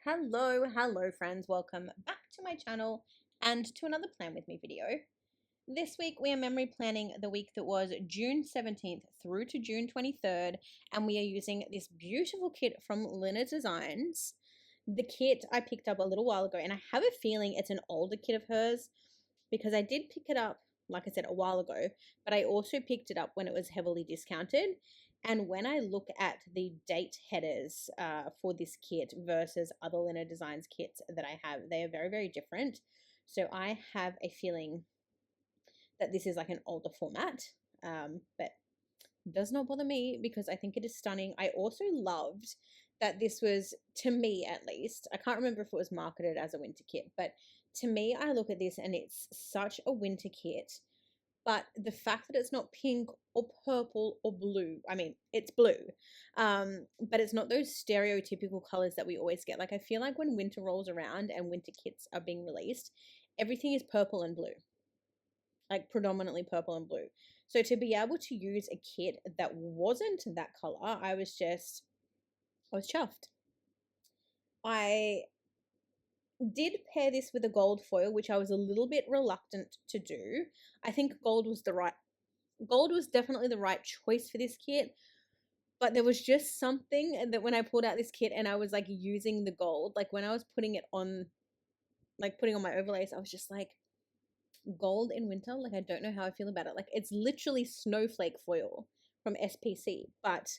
Hello friends, welcome back to my channel and to another Plan With Me video. This week we are memory planning the week that was June 17th through to June 23rd, and we are using this beautiful kit from Lina Designs. The kit I picked up a little while ago, and I have a feeling it's an older kit of hers because I did pick it up, like I said, a while ago, but I also picked it up when it was heavily discounted. And when I look at the date headers for this kit versus other Lina Designs kits that I have, they are very, very different. So I have a feeling that this is like an older format, but does not bother me because I think it is stunning. I also loved that this was, to me at least, I can't remember if it was marketed as a winter kit, but to me, I look at this and it's such a winter kit. But the fact that it's not pink or purple or blue, I mean, it's blue, but it's not those stereotypical colors that we always get. Like, I feel like when winter rolls around and winter kits are being released, everything is purple and blue, like predominantly purple and blue. So to be able to use a kit that wasn't that color, I was chuffed. I did pair this with a gold foil, which I was a little bit reluctant to do. I think gold was definitely the right choice for this kit, but there was just something that when I pulled out this kit and I was like using the gold, like when I was putting it on, like putting on my overlays, I was just like, gold in winter, like I don't know how I feel about it. Like, it's literally snowflake foil from SPC, but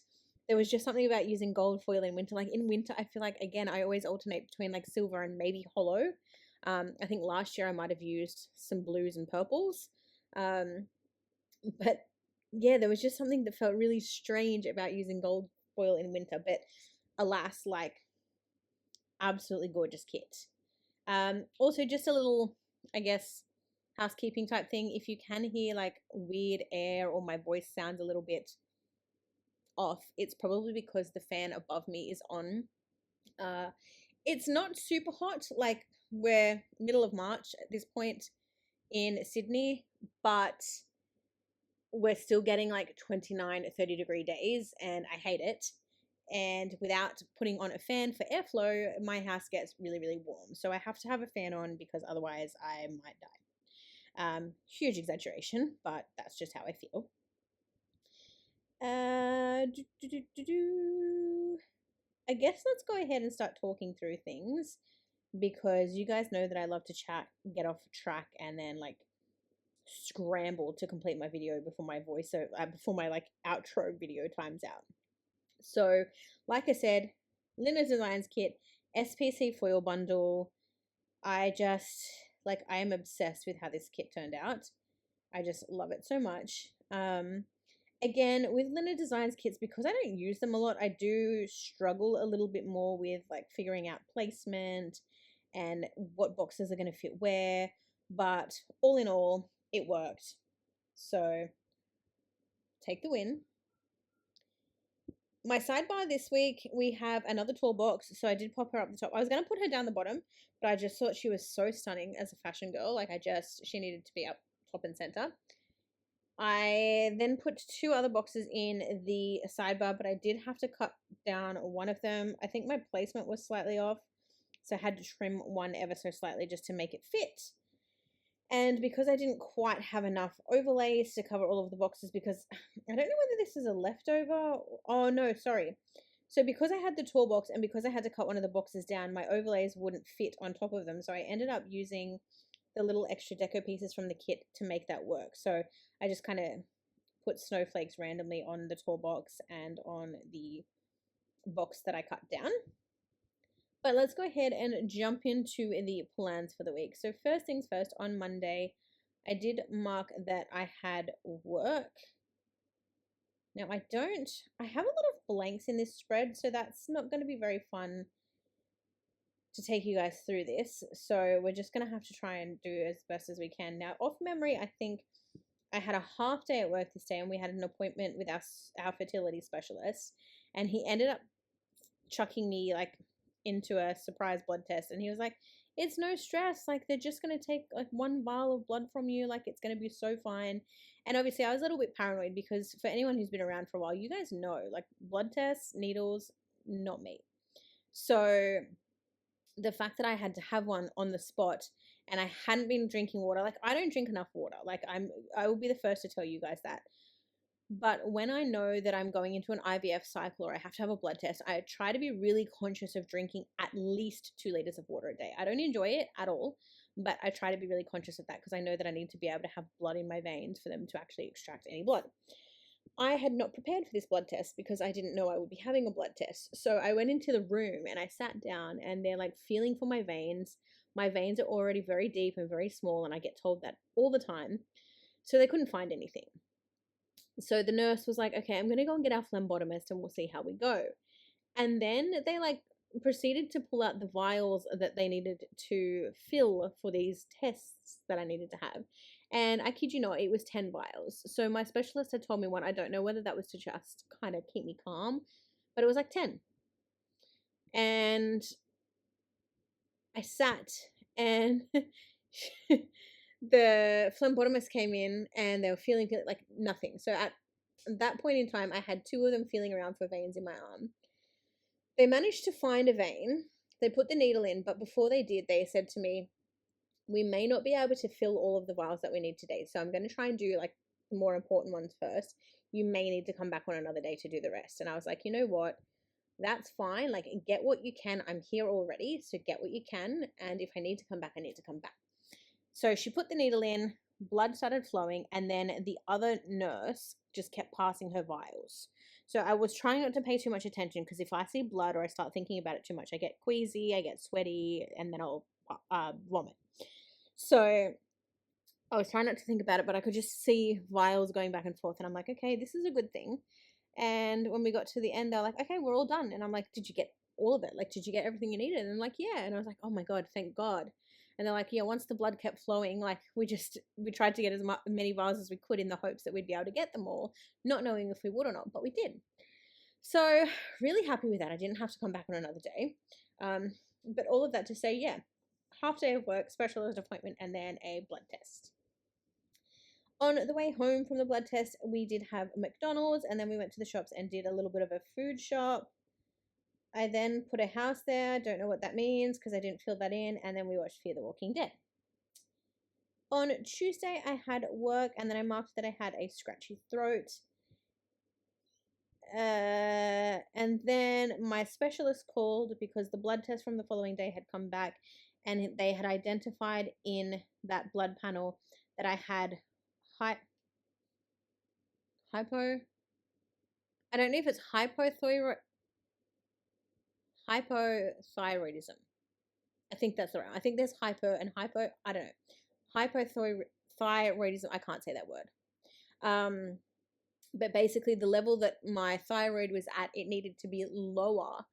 there was just something about using gold foil in winter. Like in winter, I feel like, again, I always alternate between like silver and maybe hollow. I think last year I might have used some blues and purples. But yeah, there was just something that felt really strange about using gold foil in winter. But alas, like, absolutely gorgeous kit. Also, just a little, I guess, housekeeping type thing. If you can hear like weird air or my voice sounds a little bit off, it's probably because the fan above me is on. It's not super hot, like we're middle of March at this point in Sydney, but we're still getting like 29 30 degree days and I hate it. And without putting on a fan for airflow, my house gets really, really warm, so I have to have a fan on because otherwise I might die. Huge exaggeration, but that's just how I feel. I guess let's go ahead and start talking through things, because you guys know that I love to chat, get off track, and then like scramble to complete my video before my before my like outro video times out. So, like I said, Lina Designs kit, SPC foil bundle. I am obsessed with how this kit turned out. I just love it so much. Again, with Lina Designs kits, because I don't use them a lot, I do struggle a little bit more with like figuring out placement and what boxes are going to fit where. But all in all, it worked. So take the win. My sidebar this week, we have another tall box, so I did pop her up the top. I was going to put her down the bottom, but I just thought she was so stunning as a fashion girl. Like, she needed to be up top and center. I then put two other boxes in the sidebar, but I did have to cut down one of them. I think my placement was slightly off, so I had to trim one ever so slightly just to make it fit. And because I didn't quite have enough overlays to cover all of the boxes, because I don't know whether this is a leftover. Oh, no, sorry. So because I had the tall box and because I had to cut one of the boxes down, my overlays wouldn't fit on top of them. So I ended up using the little extra deco pieces from the kit to make that work. So I just kind of put snowflakes randomly on the tall box and on the box that I cut down. But let's go ahead and jump into the plans for the week. So first things first, on Monday, I did mark that I had work. Now I have a lot of blanks in this spread, so that's not going to be very fun to take you guys through this. So we're just going to have to try and do as best as we can. Now, off memory, I think I had a half day at work this day and we had an appointment with our fertility specialist, and he ended up chucking me like into a surprise blood test, and he was like, it's no stress, like they're just going to take like one vial of blood from you, like it's going to be so fine. And obviously I was a little bit paranoid because for anyone who's been around for a while, you guys know like blood tests, needles, not me. So the fact that I had to have one on the spot and I hadn't been drinking water, like I don't drink enough water. Like I will be the first to tell you guys that. But when I know that I'm going into an IVF cycle or I have to have a blood test, I try to be really conscious of drinking at least 2 liters of water a day. I don't enjoy it at all, but I try to be really conscious of that because I know that I need to be able to have blood in my veins for them to actually extract any blood. I had not prepared for this blood test because I didn't know I would be having a blood test. So I went into the room and I sat down and they're like feeling for my veins. My veins are already very deep and very small, and I get told that all the time. So they couldn't find anything. So the nurse was like, okay, I'm going to go and get our phlebotomist and we'll see how we go. And then they like proceeded to pull out the vials that they needed to fill for these tests that I needed to have. And I kid you not, it was 10 vials. So my specialist had told me one. I don't know whether that was to just kind of keep me calm, but it was like 10. And I sat and the phlebotomist came in and they were feeling like nothing. So at that point in time, I had 2 of them feeling around for veins in my arm. They managed to find a vein. They put the needle in, but before they did, they said to me, we may not be able to fill all of the vials that we need today. So I'm going to try and do like the more important ones first. You may need to come back on another day to do the rest. And I was like, you know what? That's fine. Like, get what you can. I'm here already. So get what you can. And if I need to come back, I need to come back. So she put the needle in, blood started flowing, and then the other nurse just kept passing her vials. So I was trying not to pay too much attention because if I see blood or I start thinking about it too much, I get queasy, I get sweaty, and then I'll vomit. So I was trying not to think about it, but I could just see vials going back and forth. And I'm like, okay, this is a good thing. And when we got to the end, they're like, okay, we're all done. And I'm like, did you get all of it? Like, did you get everything you needed? And I'm like, yeah. And I was like, oh my God, thank God. And they're like, yeah, once the blood kept flowing, like we tried to get as many vials as we could in the hopes that we'd be able to get them all, not knowing if we would or not, but we did. So really happy with that. I didn't have to come back on another day. But all of that to say, yeah, half day of work, specialist appointment, and then a blood test. On the way home from the blood test, we did have McDonald's, and then we went to the shops and did a little bit of a food shop. I then put a house there. Don't know what that means because I didn't fill that in. And then we watched Fear the Walking Dead. On Tuesday, I had work, and then I marked that I had a scratchy throat. And then my specialist called because the blood test from the following day had come back, and they had identified in that blood panel that I had hypo. I don't know if it's hypothyroidism. I think that's right. I think there's hypo and hypo. I don't know. Hypothyroidism. I can't say that word. But basically, the level that my thyroid was at, it needed to be lower,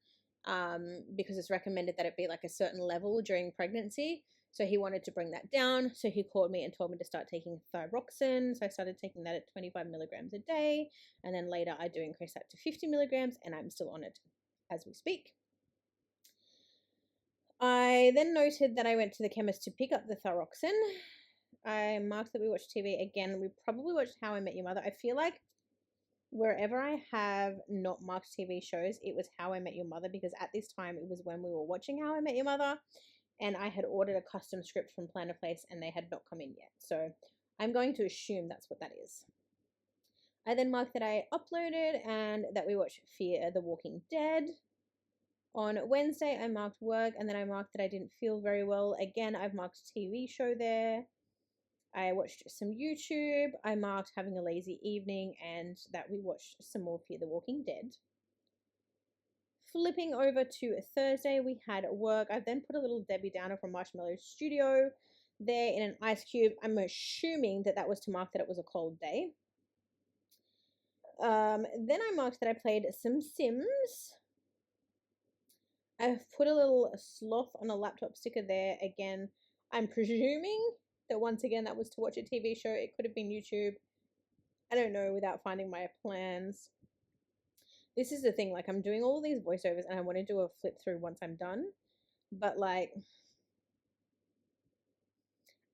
because it's recommended that it be like a certain level during pregnancy. So he wanted to bring that down. So he called me and told me to start taking thyroxine. So I started taking that at 25 milligrams a day. And then later I do increase that to 50 milligrams, and I'm still on it as we speak. I then noted that I went to the chemist to pick up the thyroxine. I marked that we watched TV again. We probably watched How I Met Your Mother. I feel like wherever I have not marked TV shows, it was How I Met Your Mother, because at this time it was when we were watching How I Met Your Mother, and I had ordered a custom script from Planner Place and they had not come in yet. So I'm going to assume that's what that is. I then marked that I uploaded and that we watched Fear the Walking Dead. On Wednesday, I marked work, and then I marked that I didn't feel very well. Again, I've marked TV show there. I watched some YouTube. I marked having a lazy evening, and that we watched some more Fear the Walking Dead. Flipping over to Thursday, we had work. I then put a little Debbie Downer from Marshmallow Studio there in an ice cube. I'm assuming that that was to mark that it was a cold day. Then I marked that I played some Sims. I've put a little sloth on a laptop sticker there. Again, I'm presuming that once again that was to watch a TV show. It could have been YouTube. I don't know without finding my plans. This is the thing, like I'm doing all of these voiceovers and I want to do a flip through once I'm done. But like,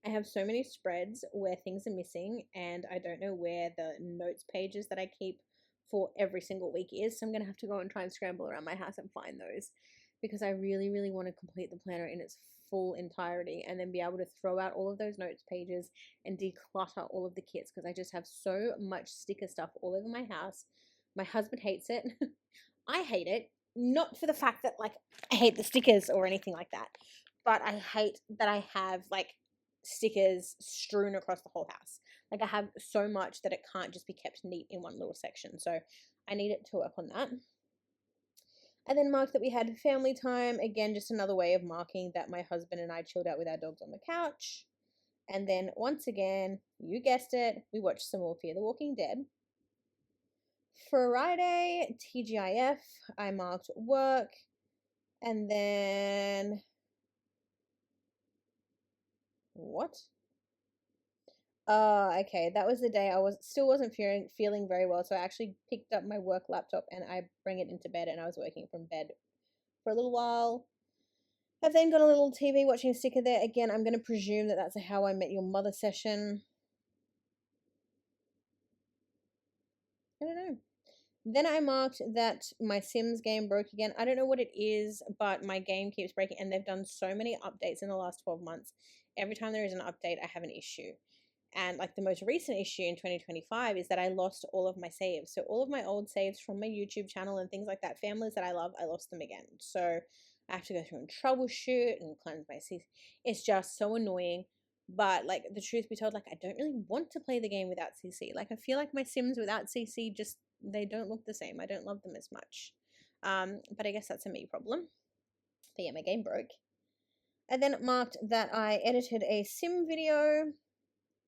I have so many spreads where things are missing and I don't know where the notes pages that I keep for every single week is. So I'm going to have to go and try and scramble around my house and find those. because I really, really want to complete the planner in its full entirety and then be able to throw out all of those notes pages and declutter all of the kits, because I just have so much sticker stuff all over my house. My husband hates it. I hate it. Not for the fact that like I hate the stickers or anything like that, but I hate that I have like stickers strewn across the whole house. Like I have so much that it can't just be kept neat in one little section. So I need it to work on that. I then marked that we had family time. Again, just another way of marking that my husband and I chilled out with our dogs on the couch. And then once again, you guessed it, we watched some more Fear the Walking Dead. Friday, TGIF, I marked work. And then what? Okay, that was the day I still wasn't feeling very well, so I actually picked up my work laptop and I bring it into bed, and I was working from bed for a little while. I've then got a little TV watching sticker there. Again, I'm going to presume that that's a How I Met Your Mother session. I don't know. Then I marked that my Sims game broke again. I don't know what it is, but my game keeps breaking, and they've done so many updates in the last 12 months. Every time there is an update, I have an issue. And like the most recent issue in 2025 is that I lost all of my saves. So all of my old saves from my YouTube channel and things like that, families that I love, I lost them again. So I have to go through and troubleshoot and cleanse my CC. It's just so annoying. But like the truth be told, like I don't really want to play the game without CC. Like I feel like my Sims without CC just, they don't look the same. I don't love them as much. But I guess that's a me problem. But yeah, my game broke. I then marked that I edited a sim video.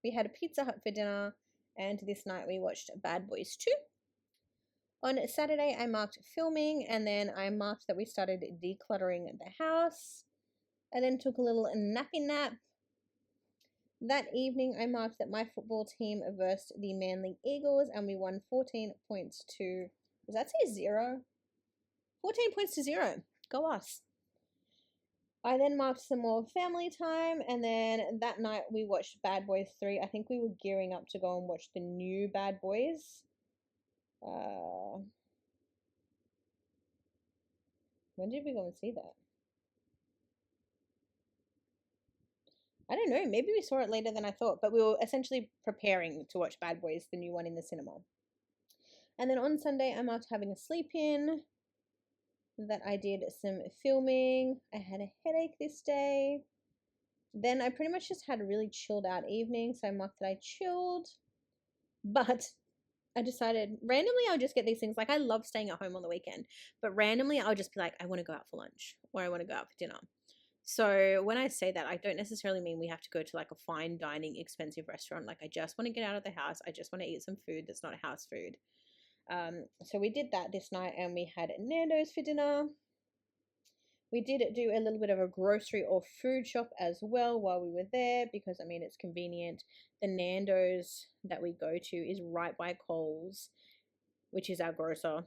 We had a Pizza Hut for dinner, and this night we watched Bad Boys 2. On Saturday, I marked filming, and then I marked that we started decluttering the house. I then took a little nappy nap. That evening, I marked that my football team versed the Manly Eagles, and we won 14 points to, does that say 0? 14 points to 0. Go us. I then marked some more family time, and then that night we watched Bad Boys 3. I think we were gearing up to go and watch the new Bad Boys. When did we go and see that? I don't know. Maybe we saw it later than I thought, but we were essentially preparing to watch Bad Boys, the new one in the cinema. And then on Sunday, I marked having a sleep in. That I did some filming. I had a headache this day. Then I pretty much just had a really chilled out evening, so I marked that I chilled. But I decided randomly I'll just get these things. Like I love staying at home on the weekend, but randomly I'll just be like, I want to go out for lunch or I want to go out for dinner. So when I say that, I don't necessarily mean we have to go to like a fine dining, expensive restaurant. Like I just want to get out of the house. I just want to eat some food that's not house food. So we did that this night, and we had Nando's for dinner. We did do a little bit of a grocery or food shop as well while we were there, because I mean it's convenient. The Nando's that we go to is right by Coles, which is our grocer.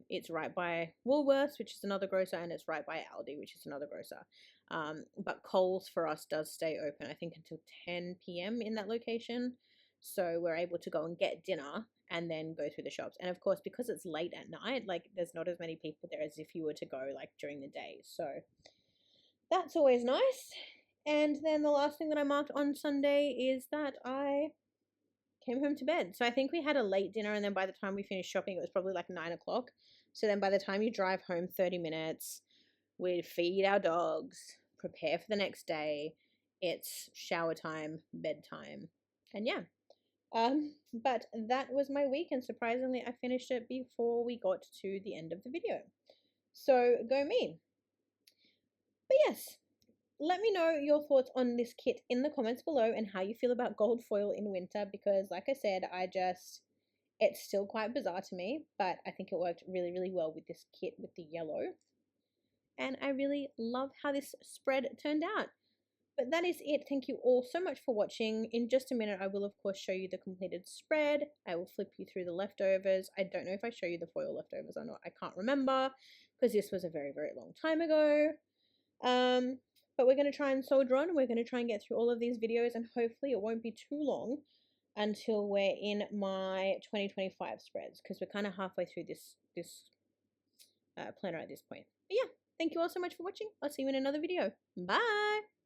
It's right by Woolworths, which is another grocer, and it's right by Aldi, which is another grocer. But Coles for us does stay open, I think, until 10 p.m. in that location. So we're able to go and get dinner and then go through the shops. And of course, because it's late at night, like there's not as many people there as if you were to go like during the day. So that's always nice. And then the last thing that I marked on Sunday is that I came home to bed. So I think we had a late dinner, and then by the time we finished shopping, it was probably like 9 o'clock. So then by the time you drive home 30 minutes, we'd feed our dogs, prepare for the next day. It's shower time, bedtime, and yeah. But that was my week, and surprisingly, I finished it before we got to the end of the video. So go me. But yes, let me know your thoughts on this kit in the comments below and how you feel about gold foil in winter, because like I said, it's still quite bizarre to me, but I think it worked really, really well with this kit with the yellow. And I really love how this spread turned out. But that is it. Thank you all so much for watching. In just a minute, I will of course show you the completed spread. I will flip you through the leftovers. I don't know if I show you the foil leftovers or not. I can't remember because this was a very, very long time ago. But we're going to try and soldier on. We're going to try and get through all of these videos, and hopefully it won't be too long until we're in my 2025 spreads, because we're kind of halfway through this planner at this point. But yeah, Thank you all so much for watching. I'll see you in another video. Bye!